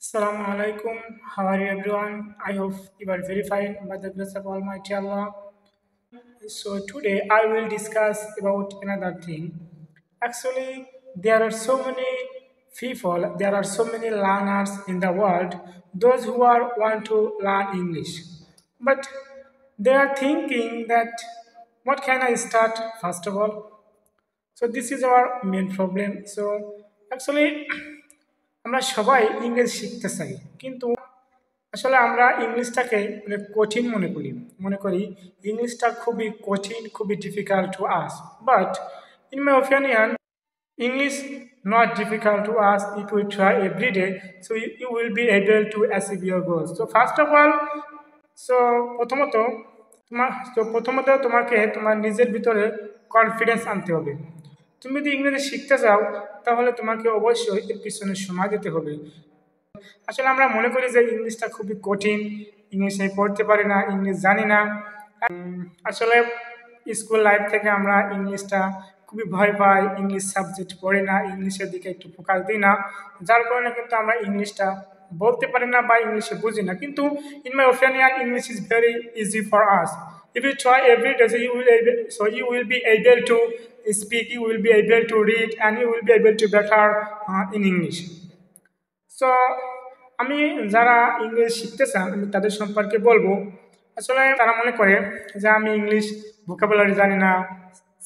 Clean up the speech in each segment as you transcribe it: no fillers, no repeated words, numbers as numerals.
Assalamu alaikum. How are you everyone? I hope you are very fine by the grace of Almighty Allah. So today I will discuss about another thing. Actually, there are so many people, there are so many learners in the world, those who are want to learn English. But they are thinking that what can I start first of all? So this is our main problem. So actually আমরা সবাই ইংরেজি শিখতে চাই কিন্তু আসলে আমরা ইংলিশটাকে কঠিন মনে করি ইংলিশটা খুবই কঠিন খুবই difficult to us but in my opinion English not difficult to us if you try every day so you will be able to achieve your goals so first of all so প্রথমত প্রথমত তোমাকে তোমার নিজের ভিতরে confidence আনতে হবে। তুমি যদি ইংরেজি শিখতে চাও তাহলে তোমাকে অবশ্যই এর পিছনে সময় দিতে হবে। আসলে আমরা মনে করি যে ইংলিশটা খুবই কঠিন, ইংলিশ আমি পড়তে পারি না, ইংলিশ জানি না। আসলে স্কুল লাইফ থেকে আমরা ইংলিশটা খুবই ভয় পাই, ইংলিশ সাবজেক্ট পড়ি না, ইংলিশের দিকে একটু ফোকাস দিই না, যার কারণে কিন্তু আমরা ইংলিশটা বলতে পারি না বা ইংলিশে বুঝি না। কিন্তু in my opinion English is very easy for us. If you try every day, you will be able to speak, you will be able to read, and you will be able to better in English. So আমি যারা English শিখতে চান আমি তাদের সম্পর্কে বলবো। আসলে তারা মনে করে যে আমি ইংলিশ ভোকাবুলারি জানি না,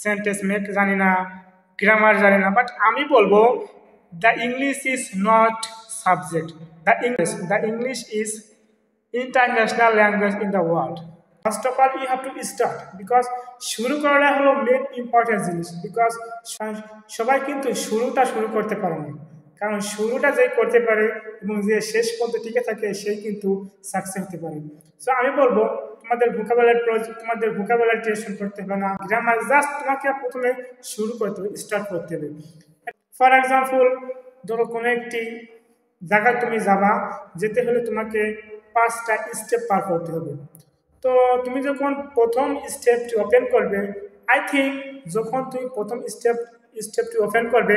সেন্টেন্স মেক জানি না, গ্রামার জানি না, বাট আমি বলবো the English is not subject, the English is international language in the world. First of all you have to start because শুরু করাটা হলো মেন ইম্পর্টেন্ট জিনিস। বিকজ সবাই কিন্তু শুরু করতে পারে না, কারণ শুরুটা যে করতে পারে এবং যে শেষ পর্যন্ত টিকে থাকে সেই কিন্তু সাকসেস হতে পারে। সো আমি বলবো তোমাদের ভোকাবুলারি টেনশন করতে হবে না, গ্রামার জাস্ট তোমাকে প্রথমে শুরু করতে হবে, স্টার্ট করতে হবে। ফর এক্সাম্পল ধরো কোনো একটি জায়গায় তুমি যেতে হলে তোমাকে 5টা স্টেপ পার করতে হবে। তো তুমি যখন প্রথম স্টেপটি ওপেন করবে, আই থিঙ্ক যখন তুমি প্রথম স্টেপটি ওপেন করবে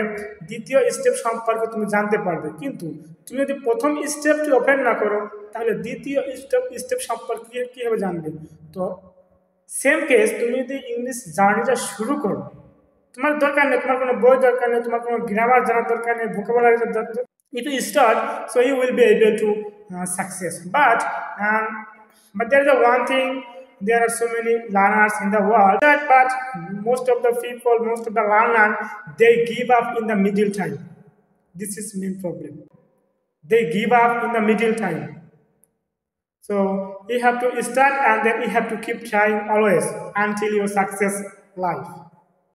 দ্বিতীয় স্টেপ সম্পর্কে তুমি জানতে পারবে। কিন্তু তুমি যদি প্রথম স্টেপটি ওপেন না করো তাহলে দ্বিতীয় স্টেপ সম্পর্কে কীভাবে জানবে? তো সেম কেস, তুমি যদি ইংলিশ জার্নিটা শুরু করো, তোমার দরকার নেই, তোমার কোনো বই দরকার নেই, তোমার কোনো গ্রামার জানার দরকার নেই, ভোকাবুলারি দরকার। If you start, so you will be able to success. But there is a one thing, there are so many learners in the world but most of the people, most of the learners, they give up in the middle time. This is main problem. They give up in the middle time. So you have to start and then you have to keep trying always until your success life.